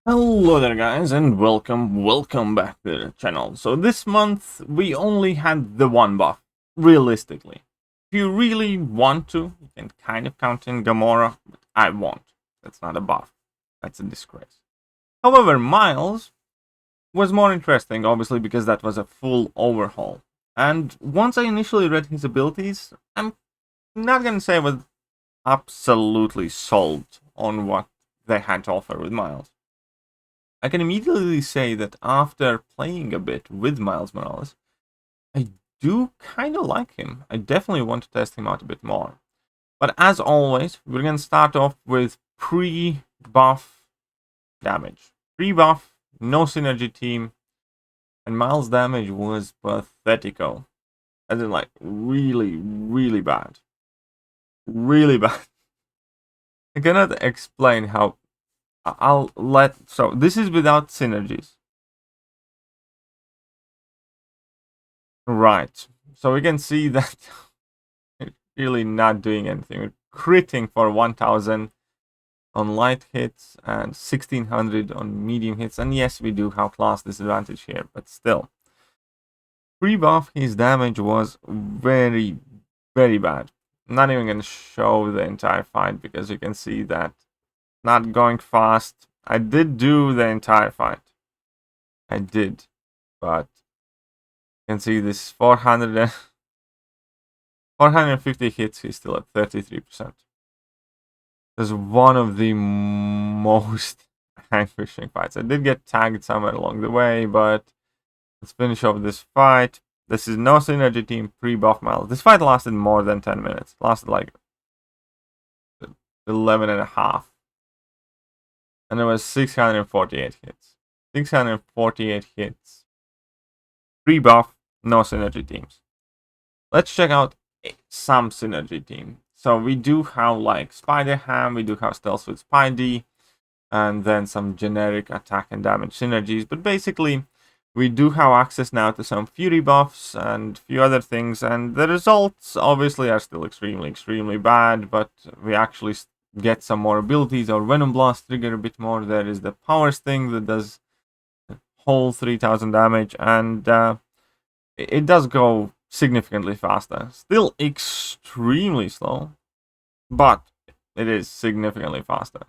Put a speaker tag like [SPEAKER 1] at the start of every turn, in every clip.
[SPEAKER 1] Hello there guys and welcome back to the channel. So this month we only had the one buff, realistically. If you really want to, you can kind of count in Gamora, but I won't. That's not a buff. That's a disgrace. However, Miles was more interesting, obviously, because that was a full overhaul. And once I initially read his abilities, I'm not gonna say I was absolutely sold on what they had to offer with Miles. I can immediately say that after playing a bit with Miles Morales, I do kind of like him. I definitely want to test him out a bit more. But as always, we're going to start off with pre-buff damage. Pre-buff, no synergy team, and Miles' damage was pathetico. As in, like, really, really bad. Really bad. I cannot explain how so this is without synergies. Right. So we can see that it's really not doing anything. We're critting for 1000 on light hits and 1600 on medium hits. And yes, we do have class disadvantage here, but still. Pre-buff, his damage was very, very bad. I'm not even going to show the entire fight because you can see that not going fast. I did do the entire fight. I did. But you can see this 450 hits, he's still at 33%. This is one of the most anguishing fights. I did get tagged somewhere along the way, but let's finish off this fight. This is no synergy team pre-buff Miles. This fight lasted more than 10 minutes. Lasted like 11 and a half. And it was 648 hits. 648 hits. Pre-buff, no synergy teams. Let's check out some synergy team. So we do have like Spider-Ham, we do have Stealth with Spidey, and then some generic attack and damage synergies. But basically, we do have access now to some Fury buffs and a few other things. And the results obviously are still extremely bad, but we actually get some more abilities. Our Venom Blast trigger a bit more. There is the Powers thing that does whole 3000 damage, and it does go significantly faster. Still extremely slow, but it is significantly faster.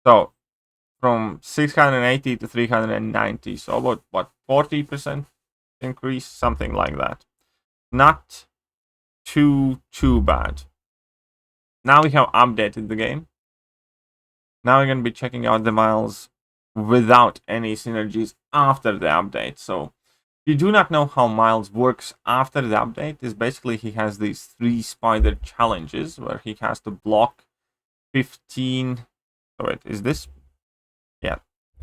[SPEAKER 1] So from 680 to 390, so about what, 40% increase, something like that. Not too bad. Now we have updated the game. Now we're going to be checking out the Miles without any synergies after the update. So if you do not know how Miles works after the update, is basically he has these 3 spider challenges where he has to block 15. Oh wait, is this? Yeah,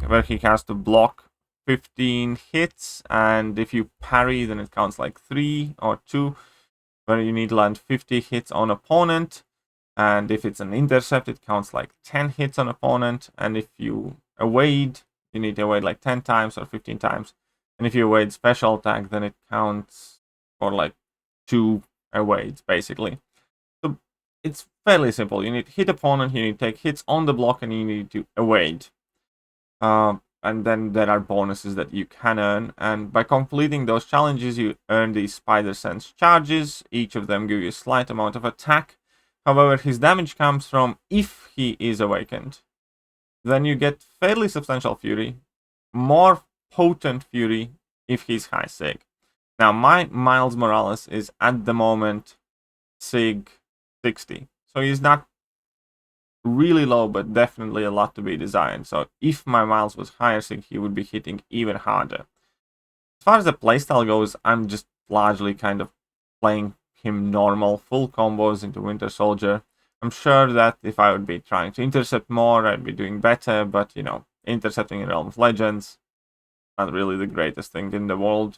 [SPEAKER 1] where he has to block 15 hits, and if you parry, then it counts like 3 or 2. Where you need to land 50 hits on opponent, and if it's an intercept, it counts like 10 hits on opponent, and if you evade, you need to evade like 10 times or 15 times. And if you evade special attack, then it counts for like 2 evades, basically. So it's fairly simple. You need to hit opponent, you need to take hits on the block, and you need to evade. And then there are bonuses that you can earn. And by completing those challenges, you earn these Spider Sense charges. Each of them give you a slight amount of attack. However, his damage comes from if he is awakened. Then you get fairly substantial Fury. More potent Fury if he's high Sig. Now, my Miles Morales is at the moment Sig 60. So he's not really low, but definitely a lot to be desired. So if my Miles was higher Sig, he would be hitting even harder. As far as the playstyle goes, I'm just largely kind of playing him normal, full combos into Winter Soldier. I'm sure that if I would be trying to intercept more, I'd be doing better, but you know, intercepting in Realm of Legends, not really the greatest thing in the world.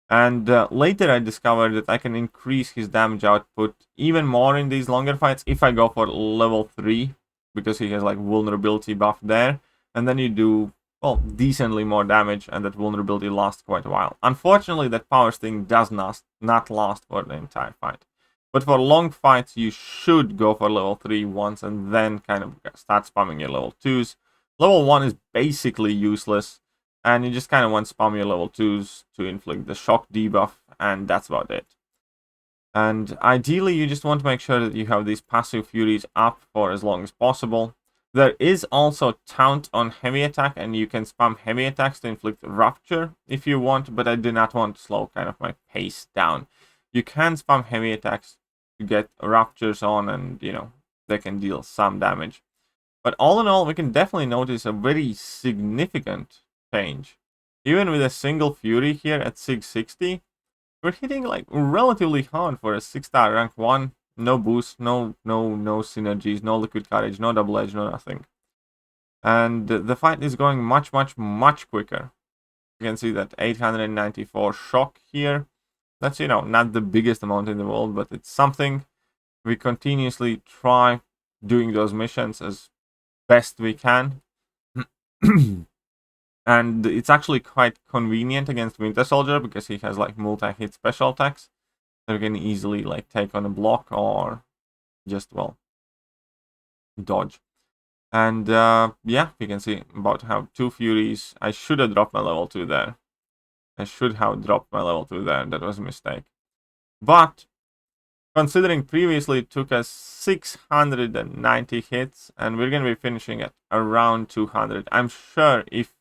[SPEAKER 1] And later I discovered that I can increase his damage output even more in these longer fights if I go for level 3, because he has like vulnerability buff there. And then you do, well, decently more damage, and that vulnerability lasts quite a while. Unfortunately, that powers thing does not last for the entire fight. But for long fights, you should go for level 3 once and then kind of start spamming your level 2s. Level 1 is basically useless, and you just kind of want to spam your level 2s to inflict the shock debuff, and that's about it. And ideally, you just want to make sure that you have these passive furies up for as long as possible. There is also taunt on heavy attack, and you can spam heavy attacks to inflict rupture if you want, but I do not want to slow kind of my pace down. You can spam heavy attacks to get ruptures on, and they can deal some damage. But all in all, we can definitely notice a very significant change. Even with a single fury here at 660, we're hitting like relatively hard for a 6-star rank 1. No boost, no synergies, no liquid courage, no double edge, no nothing. And the fight is going much quicker. You can see that 894 shock here. That's, not the biggest amount in the world, but it's something. We continuously try doing those missions as best we can. And it's actually quite convenient against Winter Soldier because he has like multi-hit special attacks. So you can easily like take on a block or just, well, dodge. And yeah, you can see about to have 2 Furies. I should have dropped my level 2 there. That was a mistake. But considering previously it took us 690 hits, and we're going to be finishing at around 200. I'm sure if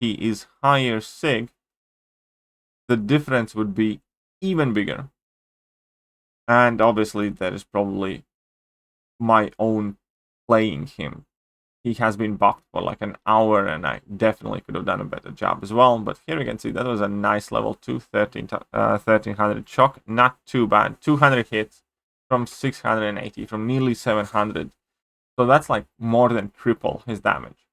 [SPEAKER 1] he is higher Sig, the difference would be even bigger. And obviously that is probably my own playing him. He has been buffed for like an hour, and I definitely could have done a better job as well. But here we can see that was a nice level 2, 1300 shock. Not too bad. 200 hits from 680, from nearly 700. So that's like more than triple his damage.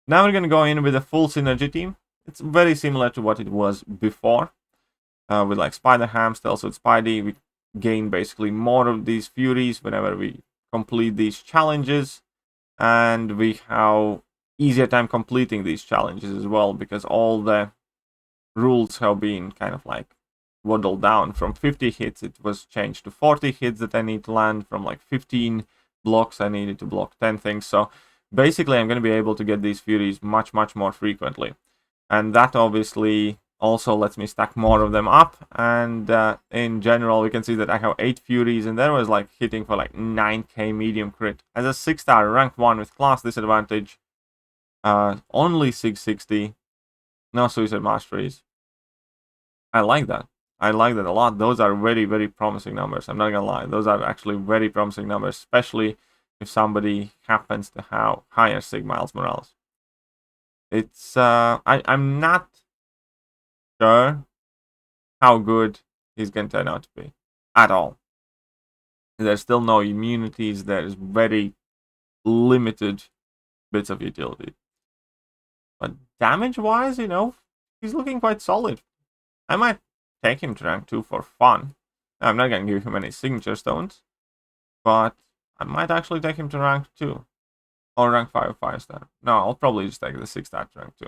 [SPEAKER 1] Now we're going to go in with a full synergy team. It's very similar to what it was before. With like Spider-Ham, Stealth with Spidey, we gain basically more of these Furies whenever we complete these challenges, and we have easier time completing these challenges as well, because all the rules have been kind of like waddled down. From 50 hits it was changed to 40 hits that I need to land. From like 15 blocks I needed to block 10 things. So basically I'm going to be able to get these Furies much more frequently, and that obviously also lets me stack more of them up. And in general, we can see that I have 8 Furies, and that was like hitting for like 9k medium crit. As a 6-star rank 1 with class disadvantage, only 660, no suicide masteries. I like that a lot. Those are very promising numbers. I'm not gonna lie, those are actually very promising numbers, especially if somebody happens to have higher Sig Miles Morales. It's I'm not sure how good he's going to turn out to be at all. There's still no immunities. There's very limited bits of utility. But damage-wise, he's looking quite solid. I might take him to rank 2 for fun. I'm not going to give him any signature stones, but I might actually take him to rank 2. Or rank 5-star. No, I'll probably just take the 6-star to rank 2.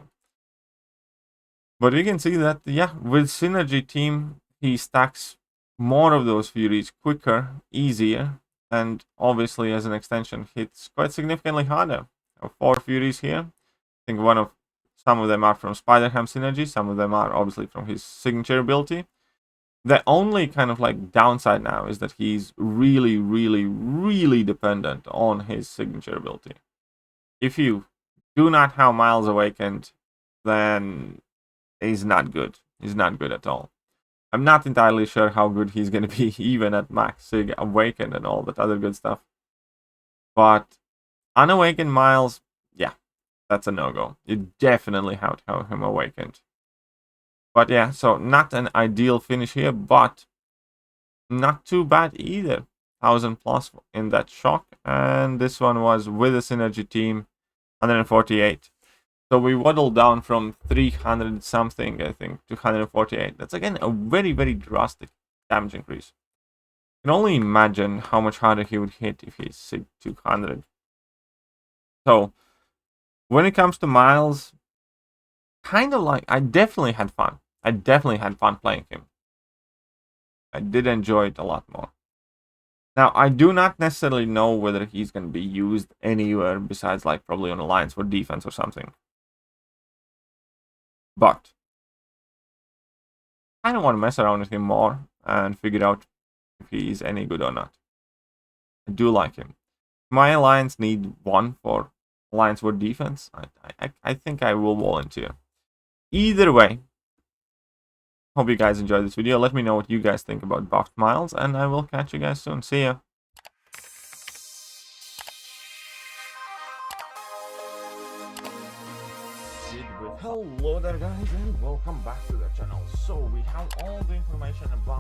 [SPEAKER 1] But we can see that, yeah, with Synergy Team, he stacks more of those Furies quicker, easier, and obviously as an extension hits quite significantly harder. 4 Furies here. I think some of them are from Spider-Ham Synergy, some of them are obviously from his signature ability. The only kind of like downside now is that he's really dependent on his signature ability. If you do not have Miles Awakened, then he's not good. He's not good at all. I'm not entirely sure how good he's going to be even at max Sig Awakened and all that other good stuff. But unawakened Miles, yeah, that's a no-go. You definitely have to have him awakened. But yeah, so not an ideal finish here, but not too bad either. 1000+ in that shock. And this one was with a Synergy Team, 148. So we waddled down from 300 something, I think, to 148. That's again a very drastic damage increase. You can only imagine how much harder he would hit if he's Sig 200. So when it comes to Miles, kind of like, I definitely had fun. playing him. I did enjoy it a lot more. Now, I do not necessarily know whether he's going to be used anywhere besides, like, probably on Alliance for defense or something. But I don't want to mess around with him more and figure out if he's any good or not. I do like him. My Alliance need one for Alliance for defense. I think I will volunteer. Either way, hope you guys enjoyed this video. Let me know what you guys think about buffed Miles, and I will catch you guys soon. See ya. Hello there guys, and welcome back to the channel. So we have all the information about